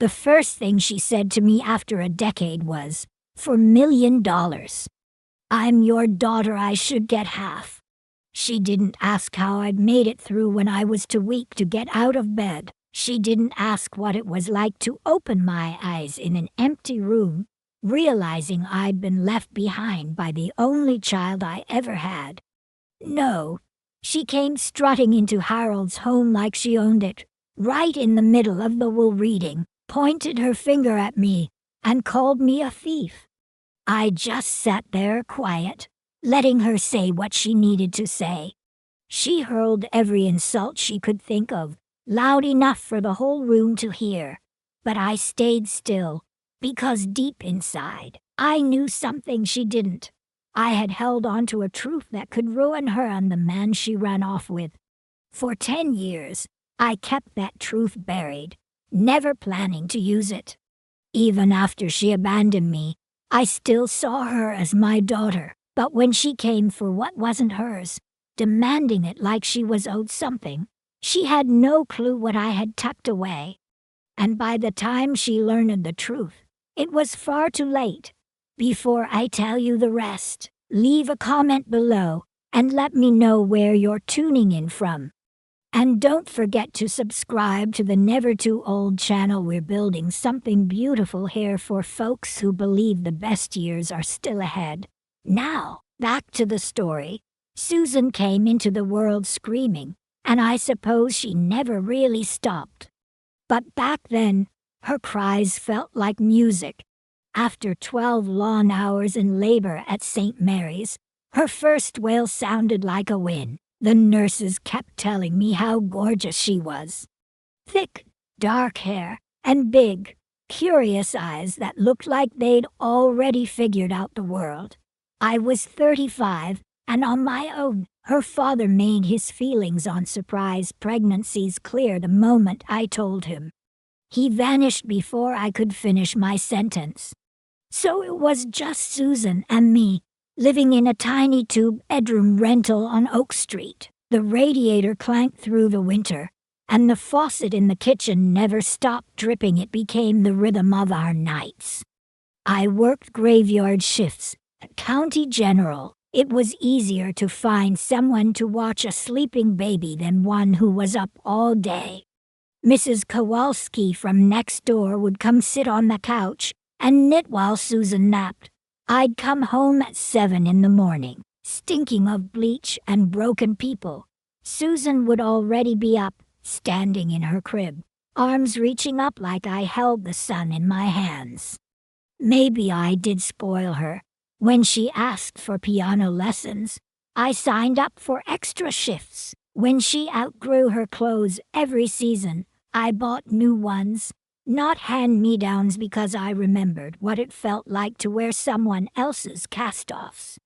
The first thing she said to me after a decade was, "For $1 million. I'm your daughter, I should get half." She didn't ask how I'd made it through when I was too weak to get out of bed. She didn't ask what it was like to open my eyes in an empty room, realizing I'd been left behind by the only child I ever had. No, she came strutting into Harold's home like she owned it, right in the middle of the wool reading, pointed her finger at me, and called me a thief. I just sat there quiet, letting her say what she needed to say. She hurled every insult she could think of, loud enough for the whole room to hear. But I stayed still, because deep inside, I knew something she didn't. I had held on to a truth that could ruin her and the man she ran off with. For 10 years, I kept that truth buried, never planning to use it. Even after she abandoned me, I still saw her as my daughter, but when she came for what wasn't hers, demanding it like she was owed something, she had no clue what I had tucked away. And by the time she learned the truth, it was far too late. Before I tell you the rest, leave a comment below and let me know where you're tuning in from. And don't forget to subscribe to the Never Too Old channel. We're building something beautiful here for folks who believe the best years are still ahead. Now, back to the story. Susan came into the world screaming, and I suppose she never really stopped. But back then, her cries felt like music. After 12 long hours in labor at St. Mary's, her first wail sounded like a win. The nurses kept telling me how gorgeous she was. Thick, dark hair, and big, curious eyes that looked like they'd already figured out the world. I was 35, and on my own. Her father made his feelings on surprise pregnancies clear the moment I told him. He vanished before I could finish my sentence. So it was just Susan and me, living in a tiny two-bedroom rental on Oak Street. The radiator clanked through the winter, and the faucet in the kitchen never stopped dripping. It became the rhythm of our nights. I worked graveyard shifts at County General. It was easier to find someone to watch a sleeping baby than one who was up all day. Mrs. Kowalski from next door would come sit on the couch and knit while Susan napped. I'd come home at 7 in the morning, stinking of bleach and broken people. Susan would already be up, standing in her crib, arms reaching up like I held the sun in my hands. Maybe I did spoil her. When she asked for piano lessons, I signed up for extra shifts. When she outgrew her clothes every season, I bought new ones, not hand-me-downs, because I remembered what it felt like to wear someone else's cast-offs.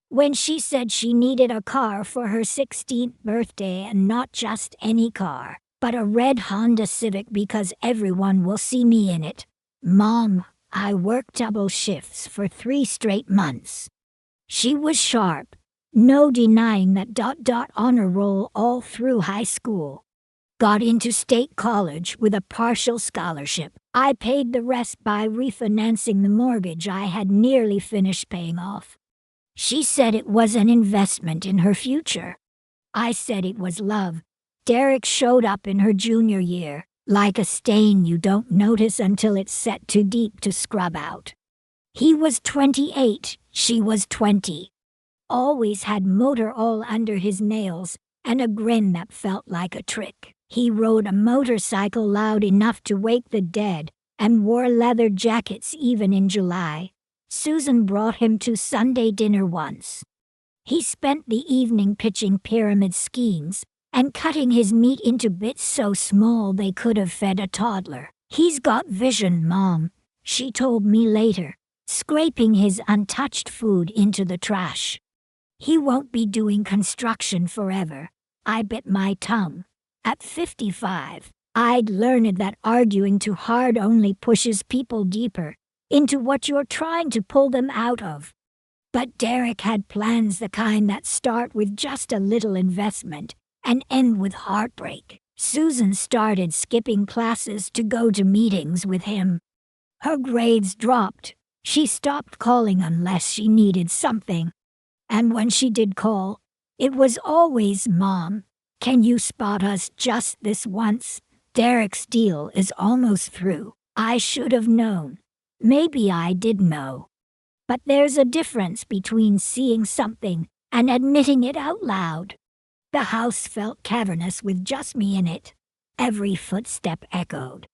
When she said she needed a car for her 16th birthday, and not just any car, but a red Honda Civic because everyone will see me in it, Mom, I worked double shifts for 3 straight months. She was sharp, no denying that ... honor roll all through high school. Got into state college with a partial scholarship. I paid the rest by refinancing the mortgage I had nearly finished paying off. She said it was an investment in her future. I said it was love. Derek showed up in her junior year, like a stain you don't notice until it's set too deep to scrub out. He was 28, she was 20. Always had motor all under his nails and a grin that felt like a trick. He rode a motorcycle loud enough to wake the dead and wore leather jackets even in July. Susan brought him to Sunday dinner once. He spent the evening pitching pyramid schemes and cutting his meat into bits so small they could have fed a toddler. He's got vision, Mom, she told me later, scraping his untouched food into the trash. He won't be doing construction forever. I bit my tongue. At 55, I'd learned that arguing too hard only pushes people deeper into what you're trying to pull them out of. But Derek had plans, the kind that start with just a little investment and end with heartbreak. Susan started skipping classes to go to meetings with him. Her grades dropped. She stopped calling unless she needed something. And when she did call, it was always, "Mom, can you spot us just this once? Derek's deal is almost through." I should have known. Maybe I did know. But there's a difference between seeing something and admitting it out loud. The house felt cavernous with just me in it. Every footstep echoed.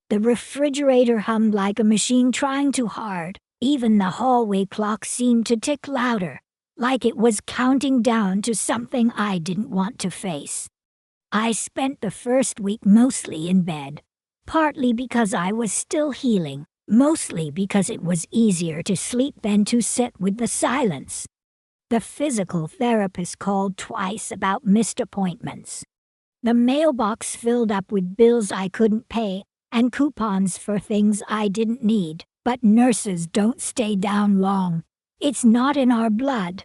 The refrigerator hummed like a machine trying too hard. Even the hallway clock seemed to tick louder, like it was counting down to something I didn't want to face. I spent the first week mostly in bed, partly because I was still healing, mostly because it was easier to sleep than to sit with the silence. The physical therapist called twice about missed appointments. The mailbox filled up with bills I couldn't pay and coupons for things I didn't need. But nurses don't stay down long. It's not in our blood.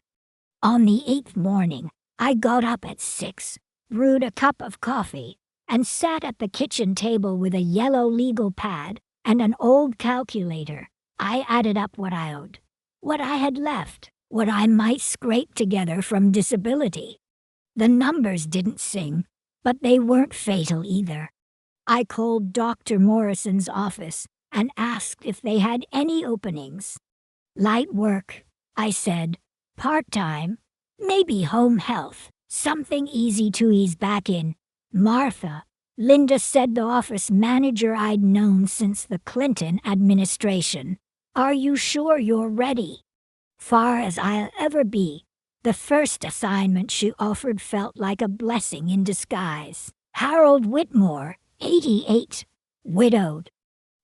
On the 8th morning, I got up at 6, brewed a cup of coffee, and sat at the kitchen table with a yellow legal pad and an old calculator. I added up what I owed, what I had left, what I might scrape together from disability. The numbers didn't sing, but they weren't fatal either. I called Dr. Morrison's office and asked if they had any openings. "Light work," I said. "Part-time. Maybe home health. Something easy to ease back in." "Martha," Linda said, the office manager I'd known since the Clinton administration. "Are you sure you're ready?" Far as I'll ever be, the first assignment she offered felt like a blessing in disguise. Harold Whitmore, 88, widowed,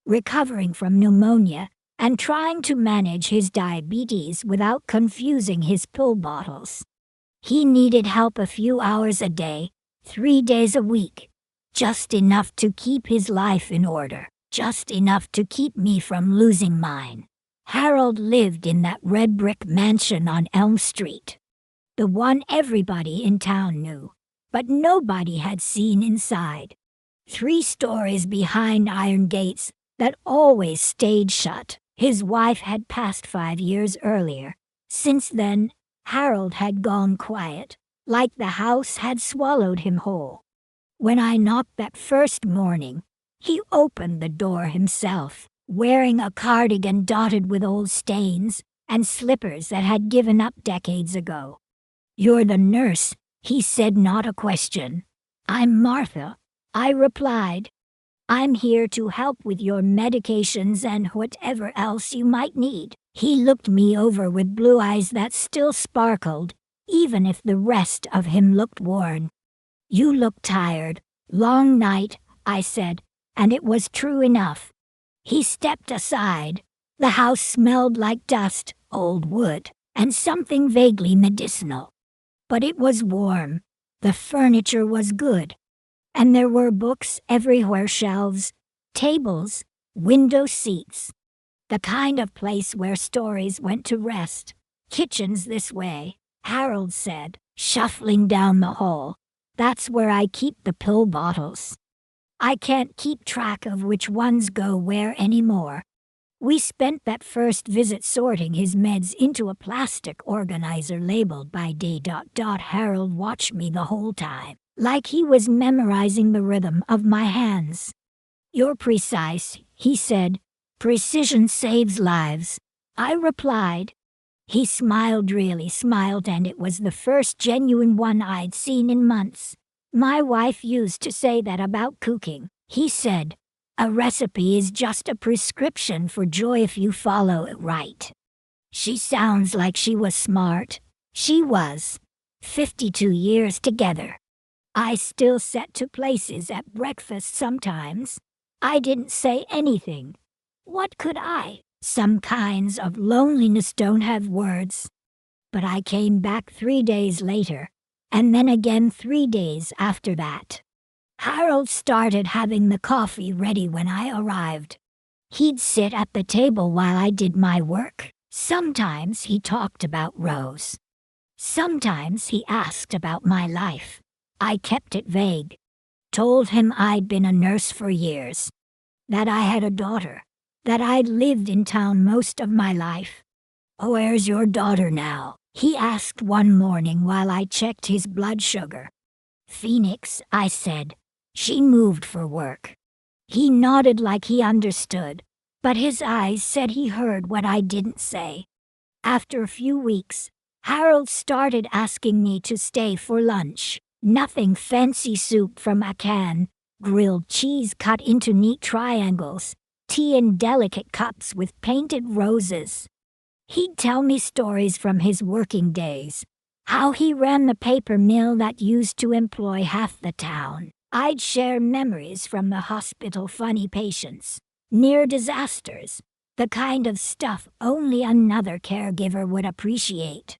recovering from pneumonia and trying to manage his diabetes without confusing his pill bottles. He needed help a few hours a day, 3 days a week, just enough to keep his life in order, just enough to keep me from losing mine. Harold lived in that red brick mansion on Elm Street, the one everybody in town knew, but nobody had seen inside. 3 stories behind iron gates that always stayed shut. His wife had passed 5 years earlier. Since then, Harold had gone quiet, like the house had swallowed him whole. When I knocked that first morning, he opened the door himself, wearing a cardigan dotted with old stains and slippers that had given up decades ago. "You're the nurse," he said, not a question. "I'm Martha," I replied. "I'm here to help with your medications and whatever else you might need." He looked me over with blue eyes that still sparkled, even if the rest of him looked worn. "You look tired. Long night," I said, and it was true enough. He stepped aside. The house smelled like dust, old wood, and something vaguely medicinal. But it was warm. The furniture was good. And there were books everywhere, shelves, tables, window seats. The kind of place where stories went to rest. "Kitchen's this way," Harold said, shuffling down the hall. "That's where I keep the pill bottles. I can't keep track of which ones go where anymore." We spent that first visit sorting his meds into a plastic organizer labeled by day. Harold watched me the whole time, like he was memorizing the rhythm of my hands. "You're precise," he said. "Precision saves lives," I replied. He smiled, really smiled, and it was the first genuine one I'd seen in months. "My wife used to say that about cooking," he said. "A recipe is just a prescription for joy if you follow it right." She sounds like she was smart. She was. 52 years together. I still sat to places at breakfast sometimes. I didn't say anything. What could I? Some kinds of loneliness don't have words. But I came back 3 days later, and then again 3 days after that. Harold started having the coffee ready when I arrived. He'd sit at the table while I did my work. Sometimes he talked about Rose. Sometimes he asked about my life. I kept it vague. Told him I'd been a nurse for years, that I had a daughter, that I'd lived in town most of my life. "Where's your daughter now?" he asked one morning while I checked his blood sugar. "Phoenix," I said. "She moved for work." He nodded like he understood, but his eyes said he heard what I didn't say. After a few weeks, Harold started asking me to stay for lunch. Nothing fancy, soup from a can, grilled cheese cut into neat triangles, tea in delicate cups with painted roses. He'd tell me stories from his working days, how he ran the paper mill that used to employ half the town. I'd share memories from the hospital, funny patients, near disasters, the kind of stuff only another caregiver would appreciate.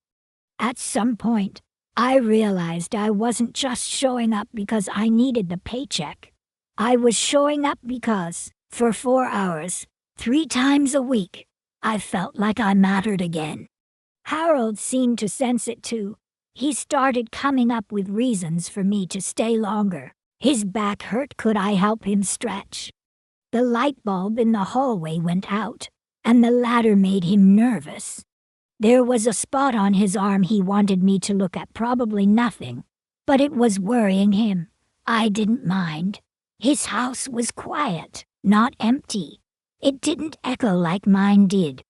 At some point, I realized I wasn't just showing up because I needed the paycheck. I was showing up because, for 4 hours, 3 times a week, I felt like I mattered again. Harold seemed to sense it too. He started coming up with reasons for me to stay longer. His back hurt. Could I help him stretch? The light bulb in the hallway went out, and the ladder made him nervous. There was a spot on his arm he wanted me to look at, probably nothing, but it was worrying him. I didn't mind. His house was quiet, not empty. It didn't echo like mine did.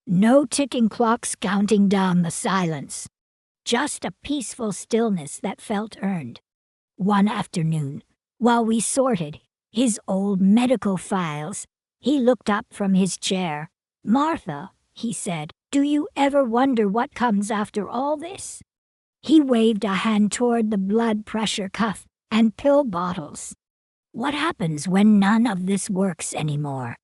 No ticking clocks counting down the silence. Just a peaceful stillness that felt earned. One afternoon, while we sorted his old medical files, he looked up from his chair. "Martha," he said, "do you ever wonder what comes after all this?" He waved a hand toward the blood pressure cuff and pill bottles. "What happens when none of this works anymore?"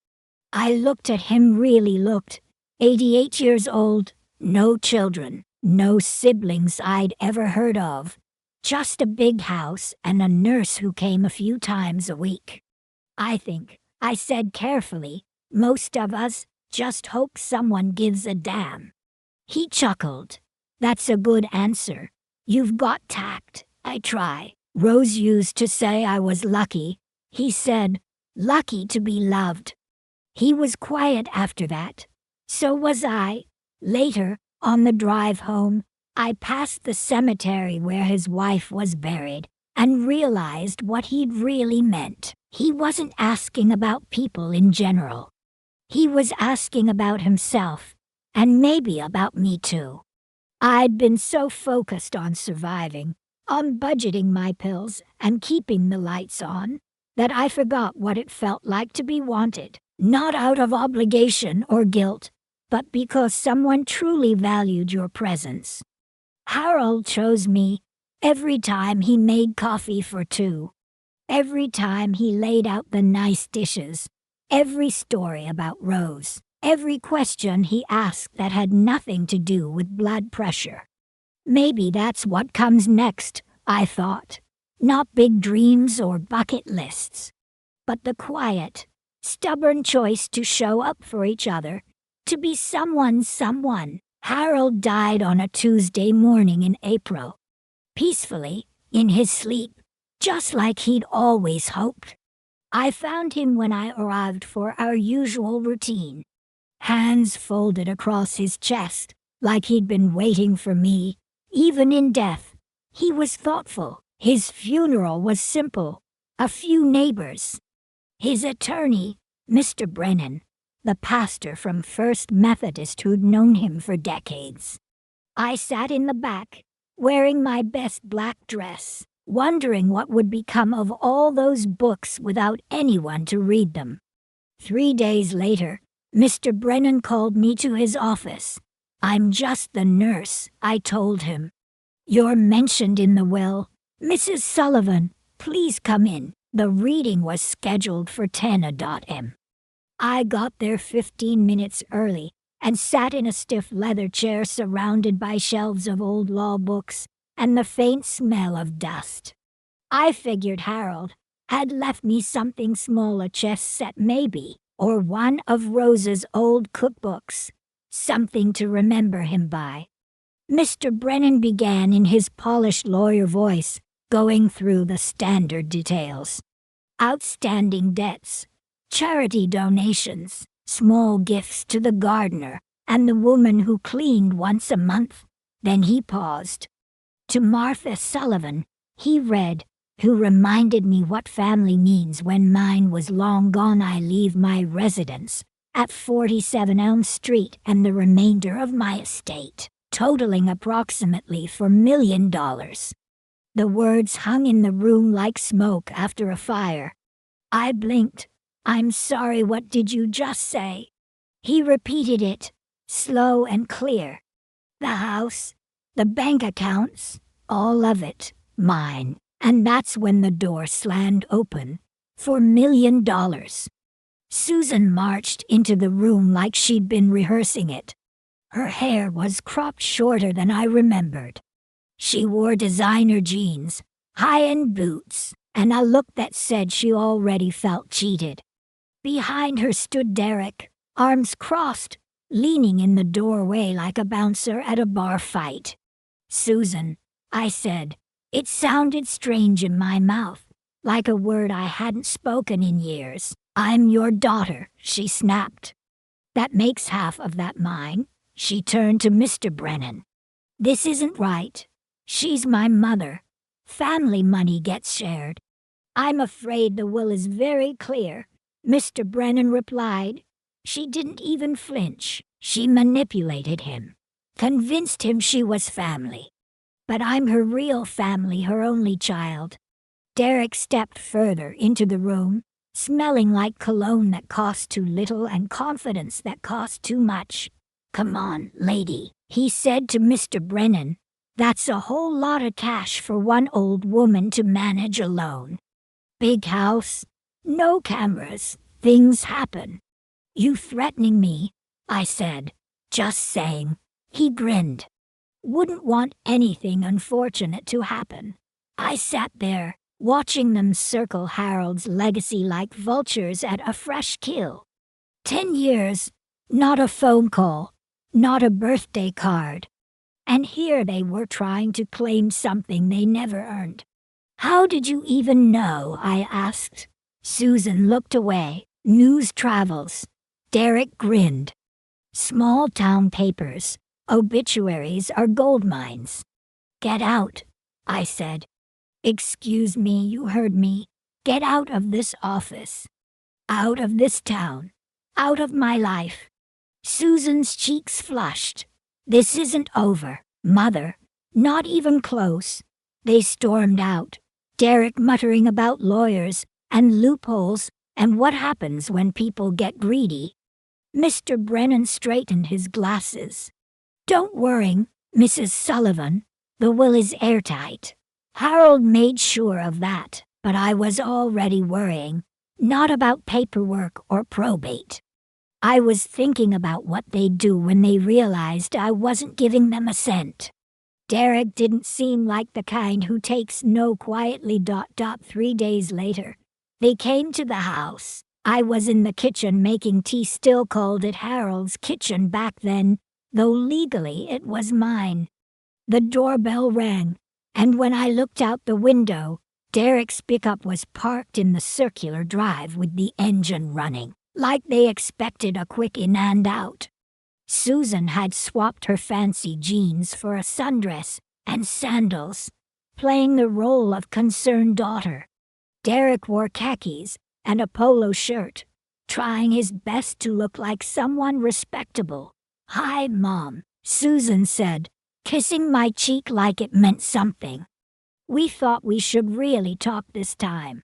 I looked at him, really looked. 88 years old, no children, no siblings I'd ever heard of. Just a big house and a nurse who came a few times a week. "I think," I said carefully, "most of us just hope someone gives a damn." He chuckled. "That's a good answer. You've got tact." "I try. Rose used to say I was lucky," he said. "Lucky to be loved." He was quiet after that. So was I. Later, on the drive home, I passed the cemetery where his wife was buried and realized what he'd really meant. He wasn't asking about people in general. He was asking about himself, and maybe about me too. I'd been so focused on surviving, on budgeting my pills and keeping the lights on, that I forgot what it felt like to be wanted. Not out of obligation or guilt, but because someone truly valued your presence. Harold chose me every time he made coffee for 2. Every time he laid out the nice dishes. Every story about Rose. Every question he asked that had nothing to do with blood pressure. Maybe that's what comes next, I thought. Not big dreams or bucket lists, but the quiet, stubborn choice to show up for each other, to be someone. Harold died on a Tuesday morning in April. Peacefully, in his sleep, just like he'd always hoped. I found him when I arrived for our usual routine. Hands folded across his chest, like he'd been waiting for me. Even in death, he was thoughtful. His funeral was simple. A few neighbors. His attorney, Mr. Brennan, the pastor from First Methodist who'd known him for decades. I sat in the back, wearing my best black dress, wondering what would become of all those books without anyone to read them. 3 days later, Mr. Brennan called me to his office. "I'm just the nurse," I told him. "You're mentioned in the will. Mrs. Sullivan, please come in." The reading was scheduled for 10 a.m. I got there 15 minutes early and sat in a stiff leather chair surrounded by shelves of old law books and the faint smell of dust. I figured Harold had left me something small, a chess set maybe, or one of Rose's old cookbooks, something to remember him by. Mr. Brennan began in his polished lawyer voice. going through the standard details. Outstanding debts, charity donations, small gifts to the gardener, and the woman who cleaned once a month. Then he paused. To Martha Sullivan, he read, who reminded me what family means when mine was long gone. I leave my residence at 47 Elm Street and the remainder of my estate, totaling approximately $4 million. The words hung in the room like smoke after a fire. I blinked. I'm sorry, what did you just say? He repeated it, slow and clear. The house, the bank accounts, all of it, mine. And that's when the door slammed open. $4 million. Susan marched into the room like she'd been rehearsing it. Her hair was cropped shorter than I remembered. She wore designer jeans, high-end boots, and a look that said she already felt cheated. Behind her stood Derek, arms crossed, leaning in the doorway like a bouncer at a bar fight. Susan, I said. It sounded strange in my mouth, like a word I hadn't spoken in years. I'm your daughter, she snapped. That makes half of that mine. She turned to Mr. Brennan. This isn't right. She's my mother. Family money gets shared. I'm afraid the will is very clear, Mr. Brennan replied. She didn't even flinch. She manipulated him, convinced him she was family. But I'm her real family, her only child. Derek stepped further into the room, smelling like cologne that cost too little and confidence that cost too much. Come on, lady, he said to Mr. Brennan. That's a whole lot of cash for one old woman to manage alone. Big house, no cameras, things happen. You threatening me? I said. Just saying. He grinned. Wouldn't want anything unfortunate to happen. I sat there, watching them circle Harold's legacy like vultures at a fresh kill. 10 years, not a phone call, not a birthday card. And here they were trying to claim something they never earned. How did you even know? I asked. Susan looked away. News travels. Derek grinned. Small town papers. Obituaries are gold mines. Get out, I said. Excuse me, you heard me. Get out of this office. Out of this town. Out of my life. Susan's cheeks flushed. This isn't over, Mother. Not even close. They stormed out, Derek muttering about lawyers and loopholes and what happens when people get greedy. Mr. Brennan straightened his glasses. Don't worry, Mrs. Sullivan. The will is airtight. Harold made sure of that, but I was already worrying, not about paperwork or probate. I was thinking about what they'd do when they realized I wasn't giving them a cent. Derek didn't seem like the kind who takes no quietly. 3 days later, they came to the house. I was in the kitchen making tea, still called it Harold's kitchen back then, though legally it was mine. The doorbell rang, and when I looked out the window, Derek's pickup was parked in the circular drive with the engine running, like they expected a quick in and out. Susan had swapped her fancy jeans for a sundress and sandals, playing the role of concerned daughter. Derek wore khakis and a polo shirt, trying his best to look like someone respectable. Hi, Mom, Susan said, kissing my cheek like it meant something. We thought we should really talk this time.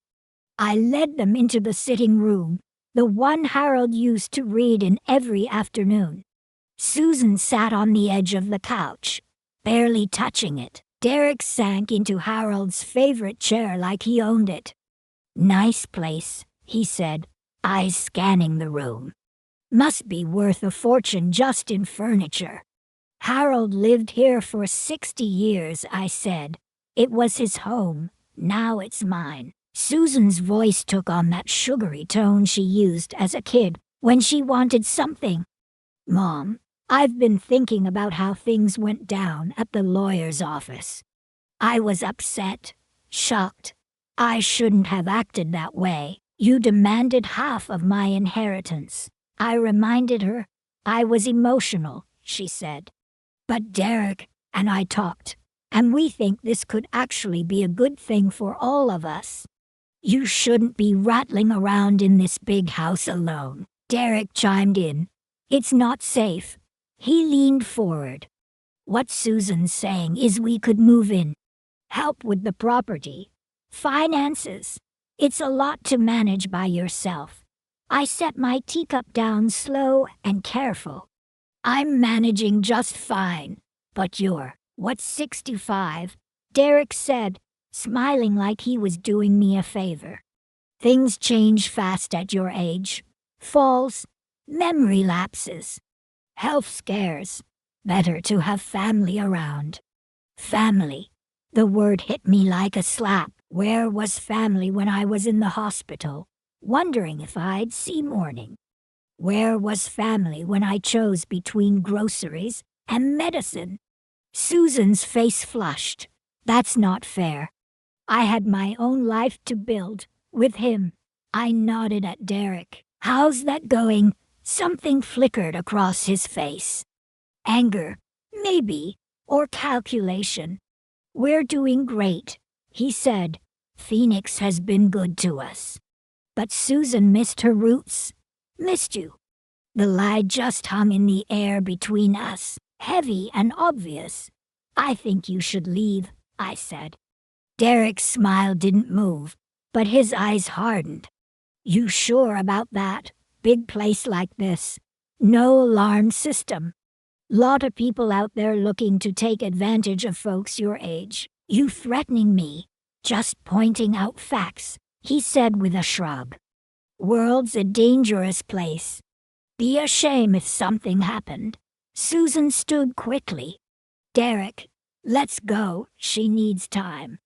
I led them into the sitting room, the one Harold used to read in every afternoon. Susan sat on the edge of the couch, barely touching it. Derek sank into Harold's favorite chair like he owned it. Nice place, he said, eyes scanning the room. Must be worth a fortune just in furniture. Harold lived here for 60 years, I said. It was his home, now it's mine. Susan's voice took on that sugary tone she used as a kid when she wanted something. Mom, I've been thinking about how things went down at the lawyer's office. I was upset, shocked. I shouldn't have acted that way. You demanded half of my inheritance. I reminded her. I was emotional, she said. But Derek and I talked, and we think this could actually be a good thing for all of us. You shouldn't be rattling around in this big house alone, Derek chimed in. It's not safe. He leaned forward. What Susan's saying is we could move in. Help with the property. Finances. It's a lot to manage by yourself. I set my teacup down slow and careful. I'm managing just fine, but you're, what's 65? Derek said, smiling like he was doing me a favor. Things change fast at your age. Falls, memory lapses, health scares. Better to have family around. Family. The word hit me like a slap. Where was family when I was in the hospital, wondering if I'd see morning? Where was family when I chose between groceries and medicine? Susan's face flushed. That's not fair. I had my own life to build, with him. I nodded at Derek. How's that going? Something flickered across his face. Anger, maybe, or calculation. We're doing great, he said. Phoenix has been good to us. But Susan missed her roots. Missed you. The lie just hung in the air between us, heavy and obvious. I think you should leave, I said. Derek's smile didn't move, but his eyes hardened. You sure about that? Big place like this. No alarm system. Lot of people out there looking to take advantage of folks your age. You threatening me? Just pointing out facts, he said with a shrug. World's a dangerous place. Be a shame if something happened. Susan stood quickly. Derek, let's go, she needs time.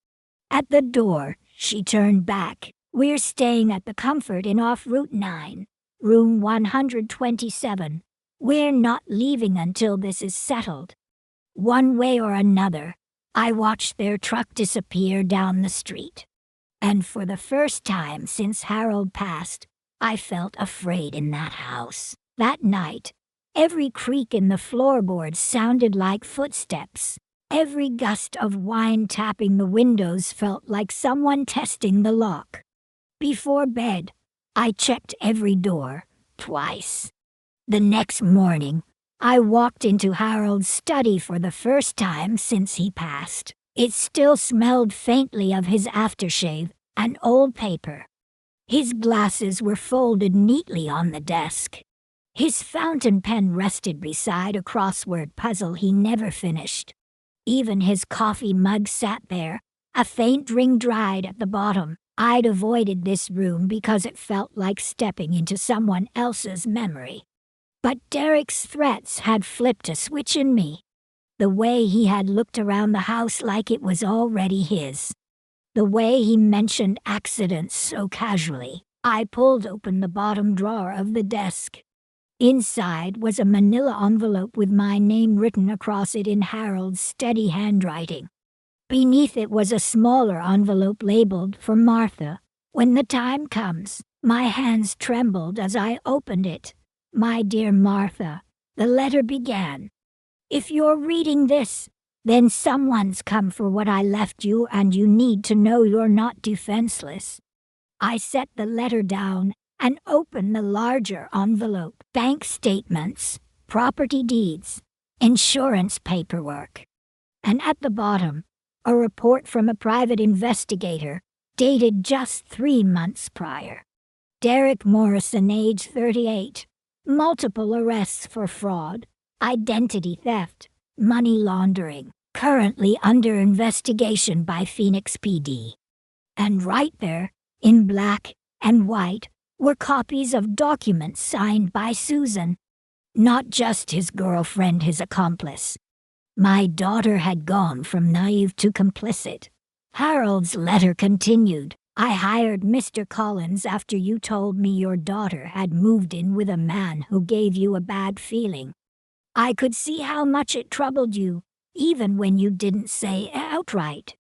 At the door, she turned back. We're staying at the Comfort Inn off Route 9, room 127. We're not leaving until this is settled. One way or another, I watched their truck disappear down the street. And for the first time since Harold passed, I felt afraid in that house. That night, every creak in the floorboards sounded like footsteps. Every gust of wind tapping the windows felt like someone testing the lock. Before bed, I checked every door, twice. The next morning, I walked into Harold's study for the first time since he passed. It still smelled faintly of his aftershave and old paper. His glasses were folded neatly on the desk. His fountain pen rested beside a crossword puzzle he never finished. Even his coffee mug sat there, a faint ring dried at the bottom. I'd avoided this room because it felt like stepping into someone else's memory. But Derek's threats had flipped a switch in me. The way he had looked around the house like it was already his. The way he mentioned accidents so casually. I pulled open the bottom drawer of the desk. Inside was a manila envelope with my name written across it in Harold's steady handwriting. Beneath it was a smaller envelope labeled for Martha. When the time comes, my hands trembled as I opened it. My dear Martha, the letter began. If you're reading this, then someone's come for what I left you and you need to know you're not defenseless. I set the letter down and opened the larger envelope. Bank statements, property deeds, insurance paperwork. And at the bottom, a report from a private investigator, dated just 3 months prior. Derek Morrison, age 38. Multiple arrests for fraud, identity theft, money laundering, currently under investigation by Phoenix PD. And right there, in black and white, were copies of documents signed by Susan. Not just his girlfriend, his accomplice. My daughter had gone from naive to complicit. Harold's letter continued. I hired Mr. Collins after you told me your daughter had moved in with a man who gave you a bad feeling. I could see how much it troubled you, even when you didn't say outright.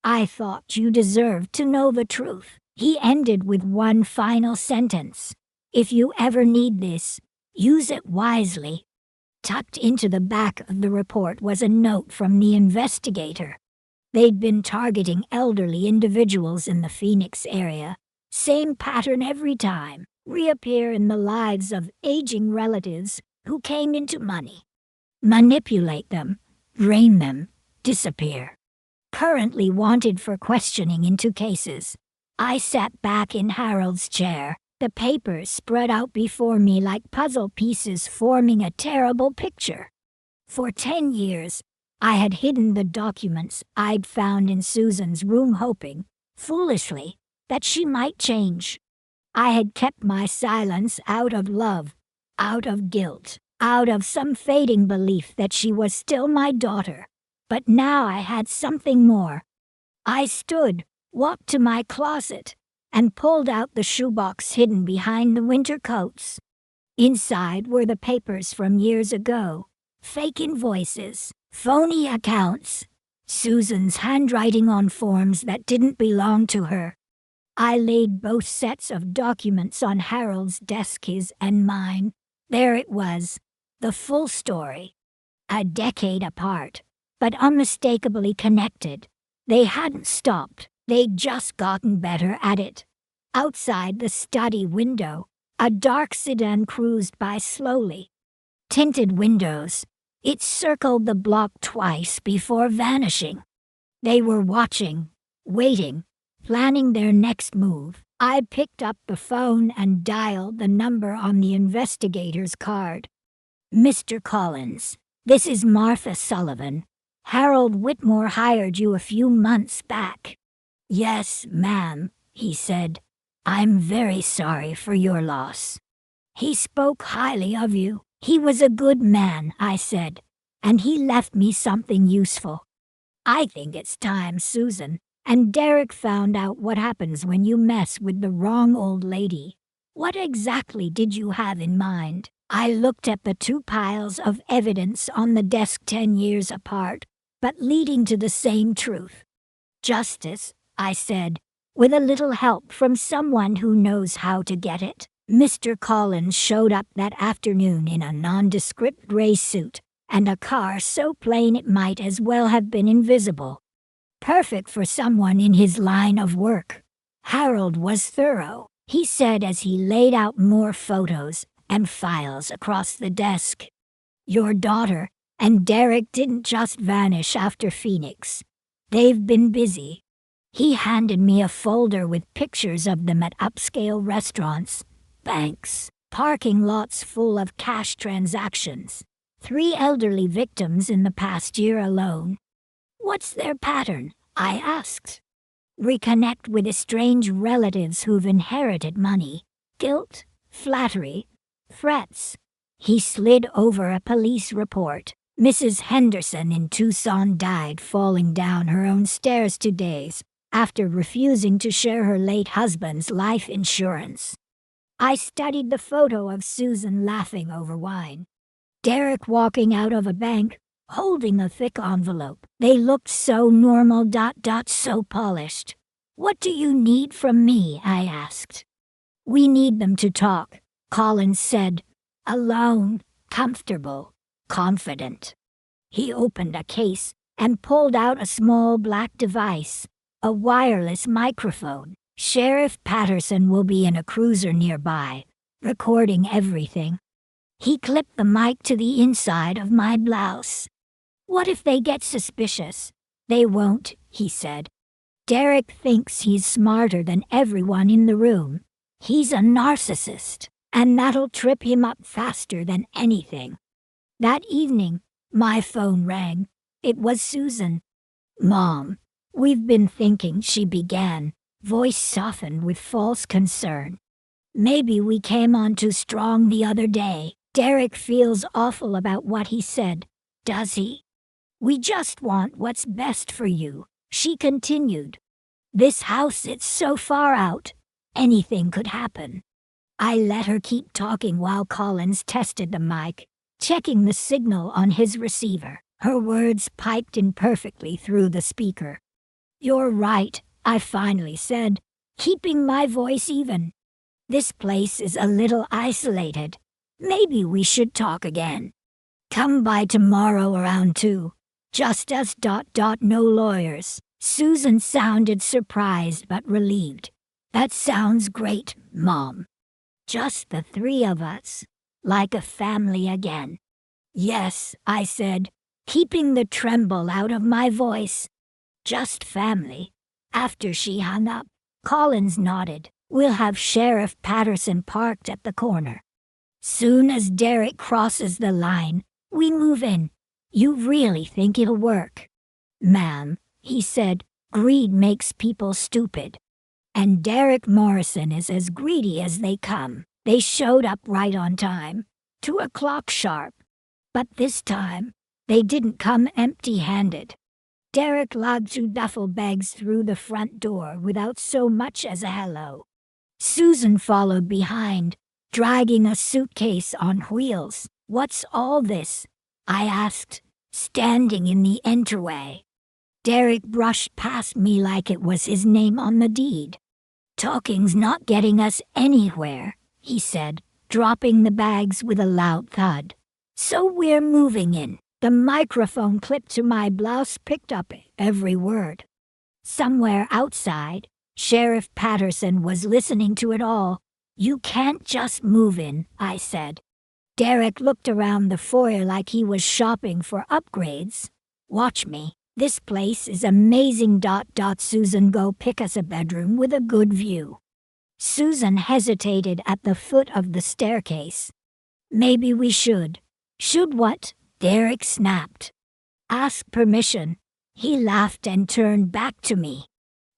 I thought you deserved to know the truth. He ended with one final sentence. If you ever need this, use it wisely. Tucked into the back of the report was a note from the investigator. They'd been targeting elderly individuals in the Phoenix area. Same pattern every time. Reappear in the lives of aging relatives who came into money. Manipulate them, drain them, disappear. Currently wanted for questioning in 2 cases. I sat back in Harold's chair, the papers spread out before me like puzzle pieces forming a terrible picture. For 10 years, I had hidden the documents I'd found in Susan's room, hoping, foolishly, that she might change. I had kept my silence out of love, out of guilt, out of some fading belief that she was still my daughter. But now I had something more. I stood, walked to my closet, and pulled out the shoebox hidden behind the winter coats. Inside were the papers from years ago, fake invoices, phony accounts, Susan's handwriting on forms that didn't belong to her. I laid both sets of documents on Harold's desk, his and mine. There it was, the full story. A decade apart, but unmistakably connected. They hadn't stopped, they'd just gotten better at it. Outside the study window, a dark sedan cruised by slowly. Tinted windows, it circled the block twice before vanishing. They were watching, waiting, planning their next move. I picked up the phone and dialed the number on the investigator's card. Mr. Collins, this is Martha Sullivan. Harold Whitmore hired you a few months back. Yes, ma'am, he said. I'm very sorry for your loss. He spoke highly of you. He was a good man, I said, and he left me something useful. I think it's time, Susan, and Derek found out what happens when you mess with the wrong old lady. What exactly did you have in mind? I looked at the 2 piles of evidence on the desk 10 years apart, but leading to the same truth. Justice, I said, with a little help from someone who knows how to get it. Mr. Collins showed up that afternoon in a nondescript gray suit, and a car so plain it might as well have been invisible. Perfect for someone in his line of work. Harold was thorough, he said as he laid out more photos and files across the desk. Your daughter and Derek didn't just vanish after Phoenix. They've been busy. He handed me a folder with pictures of them at upscale restaurants, banks, parking lots full of cash transactions. 3 elderly victims in the past year alone. What's their pattern? I asked. Reconnect with estranged relatives who've inherited money, guilt, flattery, threats. He slid over a police report. Mrs. Henderson in Tucson died falling down her own stairs 2 days after refusing to share her late husband's life insurance. I studied the photo of Susan laughing over wine. Derek walking out of a bank, holding a thick envelope. They looked so normal, so polished. What do you need from me? I asked. We need them to talk, Collins said. Alone, comfortable, confident. He opened a case and pulled out a small black device, a wireless microphone. Sheriff Patterson will be in a cruiser nearby, recording everything. He clipped the mic to the inside of my blouse. What if they get suspicious? They won't, he said. Derek thinks he's smarter than everyone in the room. He's a narcissist, and that'll trip him up faster than anything. That evening, my phone rang. It was Susan. Mom, we've been thinking, she began, voice softened with false concern. Maybe we came on too strong the other day. Derek feels awful about what he said, does he? We just want what's best for you, she continued. This house, it's so far out. Anything could happen. I let her keep talking while Collins tested the mic, checking the signal on his receiver. Her words piped in perfectly through the speaker. You're right, I finally said, keeping my voice even. This place is a little isolated. Maybe we should talk again. Come by tomorrow around 2. Just us. No lawyers. Susan sounded surprised but relieved. That sounds great, Mom. Just the 3 of us. Like a family again. Yes, I said, keeping the tremble out of my voice. Just family. After she hung up, Collins nodded. We'll have Sheriff Patterson parked at the corner. Soon as Derek crosses the line, we move in. You really think it'll work? Ma'am, he said, greed makes people stupid. And Derek Morrison is as greedy as they come. They showed up right on time, 2 o'clock sharp. But this time, they didn't come empty-handed. Derek lugged 2 duffel bags through the front door without so much as a hello. Susan followed behind, dragging a suitcase on wheels. What's all this? I asked, standing in the entryway. Derek brushed past me like it was his name on the deed. Talking's not getting us anywhere, he said, dropping the bags with a loud thud. So we're moving in. The microphone clipped to my blouse picked up every word. Somewhere outside, Sheriff Patterson was listening to it all. You can't just move in, I said. Derek looked around the foyer like he was shopping for upgrades. Watch me. This place is amazing. Susan, go pick us a bedroom with a good view. Susan hesitated at the foot of the staircase. Maybe we should. Should what? Derek snapped. Ask permission. He laughed and turned back to me.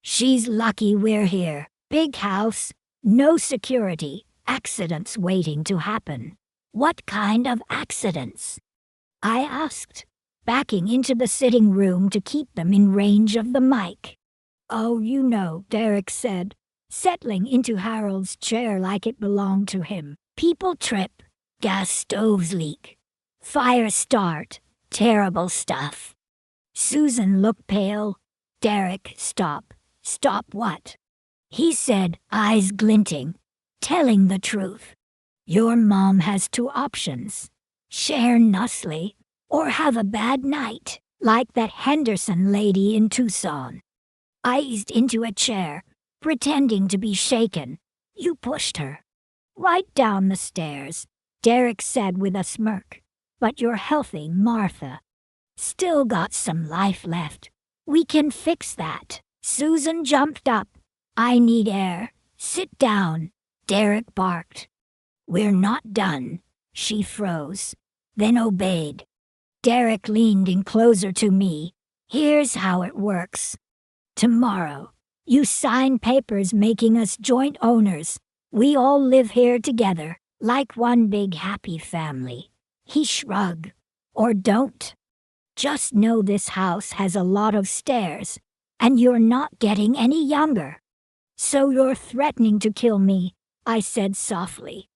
She's lucky we're here. Big house, no security, accidents waiting to happen. What kind of accidents? I asked, backing into the sitting room to keep them in range of the mic. Oh, you know, Derek said, settling into Harold's chair like it belonged to him. People trip, gas stoves leak, fire start, terrible stuff. Susan looked pale. Derek, stop. Stop what? He said, eyes glinting, telling the truth. Your mom has 2 options. Share Nusley, or have a bad night, like that Henderson lady in Tucson. I eased into a chair, pretending to be shaken. You pushed her. Right down the stairs, Derek said with a smirk. But you're healthy, Martha. Still got some life left. We can fix that. Susan jumped up. I need air. Sit down. Derek barked. We're not done. She froze, then obeyed. Derek leaned in closer to me. Here's how it works. Tomorrow, you sign papers making us joint owners. We all live here together, like one big happy family. He shrugged. Or don't. Just know this house has a lot of stairs, and you're not getting any younger. So you're threatening to kill me, I said softly.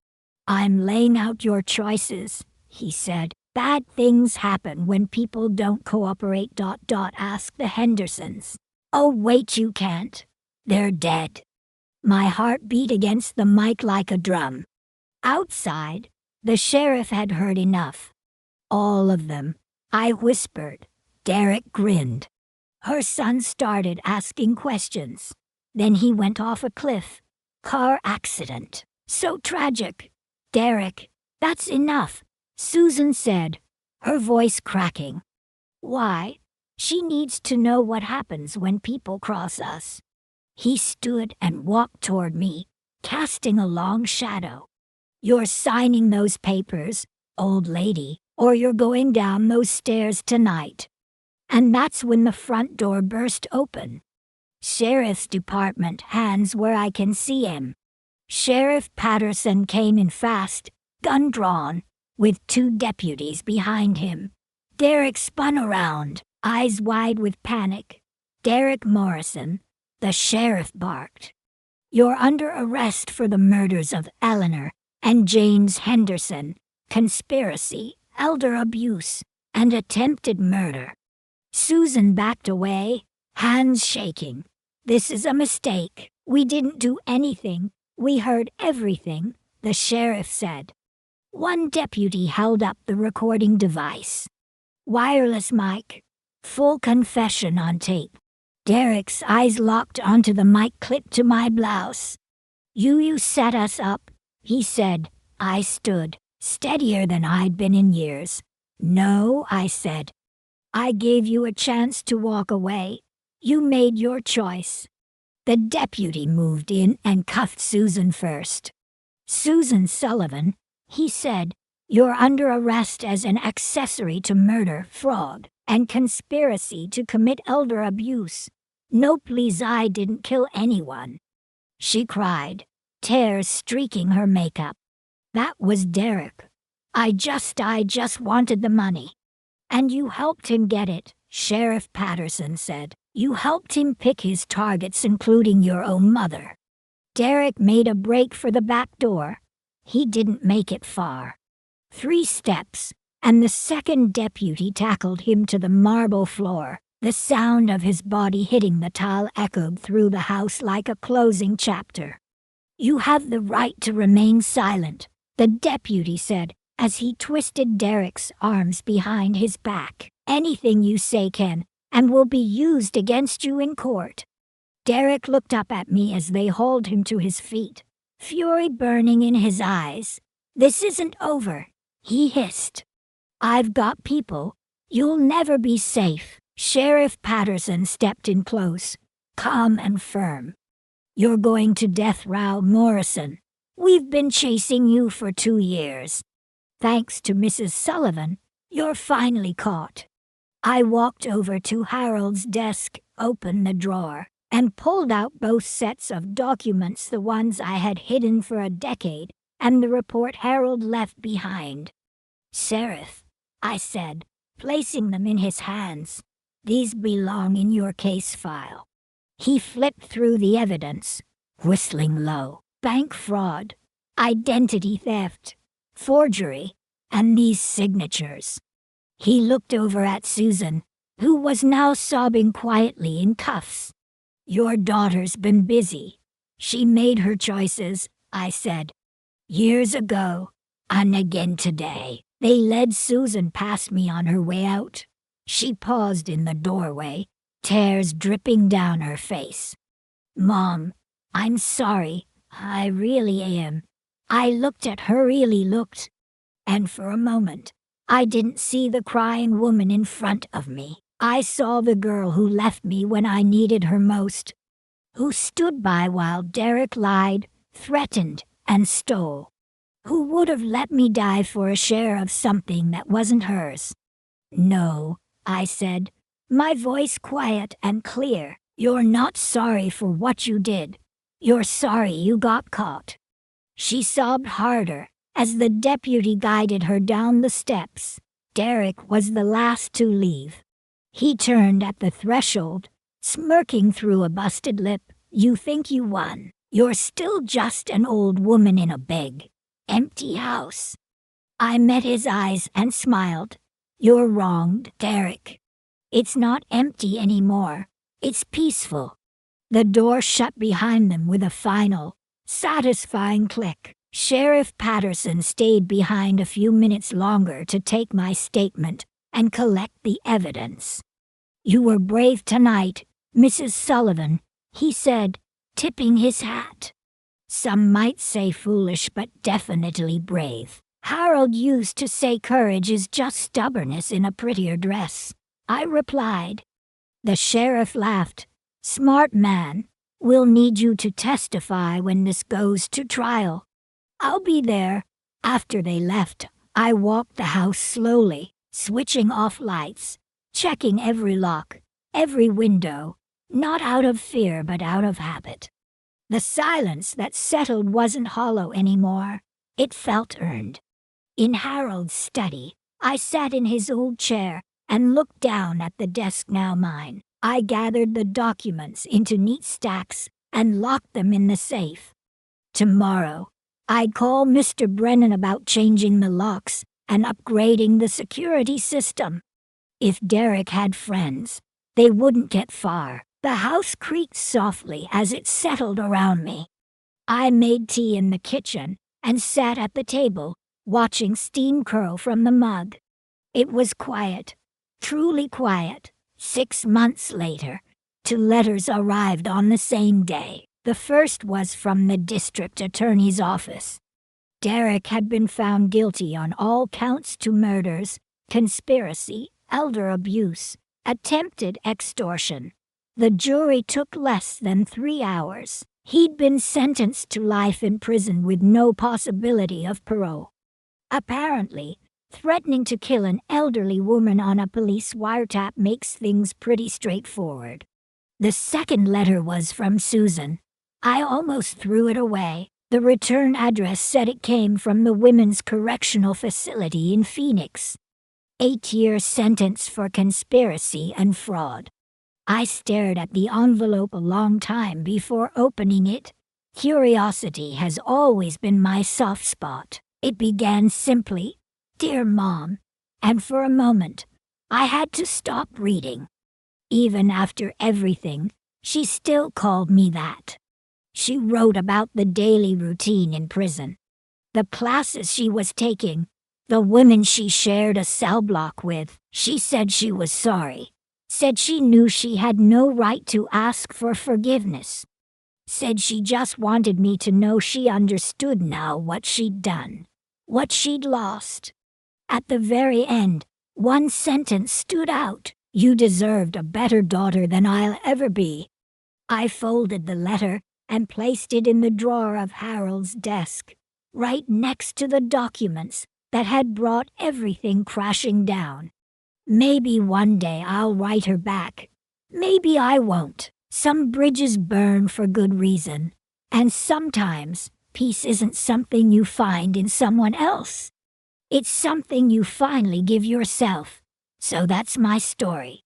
I'm laying out your choices, he said. Bad things happen when people don't cooperate. Ask the Hendersons. Oh wait, you can't. They're dead. My heart beat against the mic like a drum. Outside, the sheriff had heard enough. All of them, I whispered. Derek grinned. Her son started asking questions. Then he went off a cliff. Car accident. So tragic. Derek, that's enough, Susan said, her voice cracking. Why? She needs to know what happens when people cross us. He stood and walked toward me, casting a long shadow. You're signing those papers, old lady, or you're going down those stairs tonight. And that's when the front door burst open. Sheriff's Department, hands where I can see him. Sheriff Patterson came in fast, gun drawn, with 2 deputies behind him. Derek spun around, eyes wide with panic. Derek Morrison, the sheriff barked. You're under arrest for the murders of Eleanor and James Henderson, conspiracy, elder abuse, and attempted murder. Susan backed away, hands shaking. "This is a mistake. We didn't do anything. We heard everything," the sheriff said. One deputy held up the recording device. "Wireless mic. Full confession on tape." Derek's eyes locked onto the mic clipped to my blouse. You set us up," he said. I stood, steadier than I'd been in years. "No," I said. "I gave you a chance to walk away. You made your choice." The deputy moved in and cuffed Susan first. "Susan Sullivan," he said, "you're under arrest as an accessory to murder, fraud, and conspiracy to commit elder abuse." "No, please, I didn't kill anyone," she cried, tears streaking her makeup. "That was Derek. I just wanted the money." "And you helped him get it," Sheriff Patterson said. "You helped him pick his targets, including your own mother." Derek made a break for the back door. He didn't make it far. 3 steps, and the second deputy tackled him to the marble floor. The sound of his body hitting the tile echoed through the house like a closing chapter. "You have the right to remain silent," the deputy said as he twisted Derek's arms behind his back. "Anything you say can and will be used against you in court." Derek looked up at me as they hauled him to his feet, fury burning in his eyes. "This isn't over," he hissed. "I've got people. You'll never be safe." Sheriff Patterson stepped in close, calm and firm. "You're going to death row, Morrison. We've been chasing you for 2 years. Thanks to Mrs. Sullivan, you're finally caught." I walked over to Harold's desk, opened the drawer, and pulled out both sets of documents, the ones I had hidden for a decade, and the report Harold left behind. "Sheriff," I said, placing them in his hands, "these belong in your case file." He flipped through the evidence, whistling low. "Bank fraud, identity theft, forgery, and these signatures." He looked over at Susan, who was now sobbing quietly in cuffs. "Your daughter's been busy. She made her choices," I said. "Years ago, and again today." They led Susan past me on her way out. She paused in the doorway, tears dripping down her face. "Mom, I'm sorry. I really am." I looked at her, really looked, and for a moment, I didn't see the crying woman in front of me. I saw the girl who left me when I needed her most, who stood by while Derek lied, threatened, and stole, who would have let me die for a share of something that wasn't hers. "No," I said, my voice quiet and clear. "You're not sorry for what you did. You're sorry you got caught." She sobbed harder as the deputy guided her down the steps. Derek was the last to leave. He turned at the threshold, smirking through a busted lip. "You think you won. You're still just an old woman in a big, empty house." I met his eyes and smiled. "You're wrong, Derek. It's not empty anymore. It's peaceful." The door shut behind them with a final, satisfying click. Sheriff Patterson stayed behind a few minutes longer to take my statement and collect the evidence. "You were brave tonight, Mrs. Sullivan," he said, tipping his hat. "Some might say foolish, but definitely brave. Harold used to say courage is just stubbornness in a prettier dress," I replied. The sheriff laughed. "Smart man. We'll need you to testify when this goes to trial." "I'll be there." After they left, I walked the house slowly, switching off lights, checking every lock, every window, not out of fear but out of habit. The silence that settled wasn't hollow anymore. It felt earned. In Harold's study, I sat in his old chair and looked down at the desk now mine. I gathered the documents into neat stacks and locked them in the safe. Tomorrow, I'd call Mr. Brennan about changing the locks and upgrading the security system. If Derek had friends, they wouldn't get far. The house creaked softly as it settled around me. I made tea in the kitchen and sat at the table, watching steam curl from the mug. It was quiet, truly quiet. 6 months later, 2 letters arrived on the same day. The first was from the district attorney's office. Derek had been found guilty on all counts: 2 murders, conspiracy, elder abuse, attempted extortion. The jury took less than 3 hours. He'd been sentenced to life in prison with no possibility of parole. Apparently, threatening to kill an elderly woman on a police wiretap makes things pretty straightforward. The second letter was from Susan. I almost threw it away. The return address said it came from the Women's Correctional Facility in Phoenix. 8-year sentence for conspiracy and fraud. I stared at the envelope a long time before opening it. Curiosity has always been my soft spot. It began simply, "Dear Mom," and for a moment, I had to stop reading. Even after everything, she still called me that. She wrote about the daily routine in prison, the classes she was taking, the women she shared a cell block with. She said she was sorry, said she knew she had no right to ask for forgiveness, said she just wanted me to know she understood now what she'd done, what she'd lost. At the very end, one sentence stood out: "You deserved a better daughter than I'll ever be." I folded the letter and placed it in the drawer of Harold's desk, right next to the documents that had brought everything crashing down. Maybe one day I'll write her back. Maybe I won't. Some bridges burn for good reason, and sometimes peace isn't something you find in someone else. It's something you finally give yourself. So that's my story.